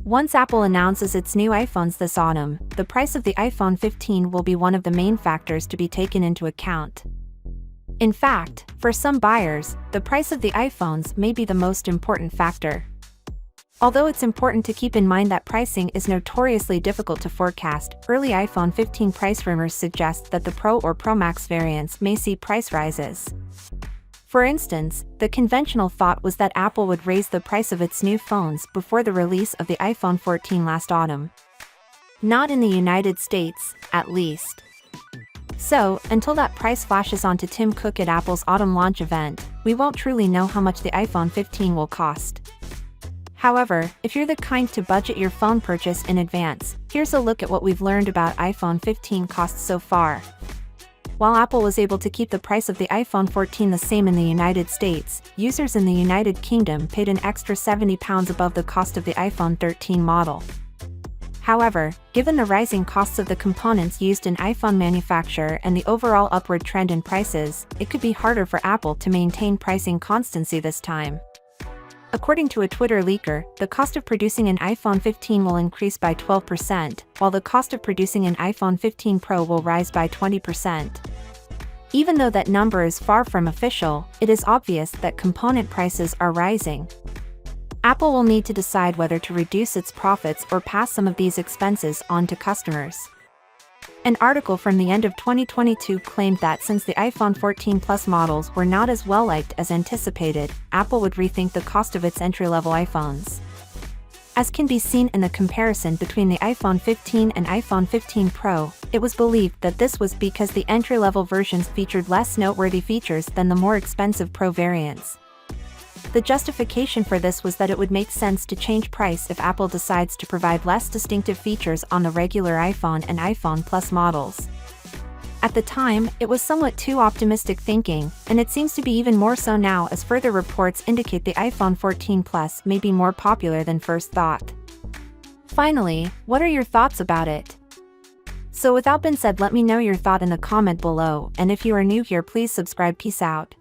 Once Apple announces its new iPhones this autumn, the price of the iPhone 15 will be one of the main factors to be taken into account. In fact, for some buyers, the price of the iPhones may be the most important factor. Although it's important to keep in mind that pricing is notoriously difficult to forecast, early iPhone 15 price rumors suggest that the Pro or Pro Max variants may see price rises. For instance, the conventional thought was that Apple would raise the price of its new phones before the release of the iPhone 14 last autumn. Not in the United States, at least. So, until that price flashes onto Tim Cook at Apple's autumn launch event, we won't truly know how much the iPhone 15 will cost. However, if you're the kind to budget your phone purchase in advance, here's a look at what we've learned about iPhone 15 costs so far. While Apple was able to keep the price of the iPhone 14 the same in the United States, users in the United Kingdom paid an extra £70 above the cost of the iPhone 13 model. However, given the rising costs of the components used in iPhone manufacture and the overall upward trend in prices, it could be harder for Apple to maintain pricing constancy this time. According to a Twitter leaker, the cost of producing an iPhone 15 will increase by 12%, while the cost of producing an iPhone 15 Pro will rise by 20%. Even though that number is far from official, it is obvious that component prices are rising. Apple will need to decide whether to reduce its profits or pass some of these expenses on to customers. An article from the end of 2022 claimed that since the iPhone 14 Plus models were not as well liked as anticipated, Apple would rethink the cost of its entry-level iPhones. As can be seen in the comparison between the iPhone 15 and iPhone 15 Pro, it was believed that this was because the entry-level versions featured less noteworthy features than the more expensive Pro variants. The justification for this was that it would make sense to change price if Apple decides to provide less distinctive features on the regular iPhone and iPhone Plus models. At the time, it was somewhat too optimistic thinking, and it seems to be even more so now as further reports indicate the iPhone 14 Plus may be more popular than first thought. Finally, what are your thoughts about it? So without being said, let me know your thought in the comment below, and if you are new here, please subscribe. Peace out.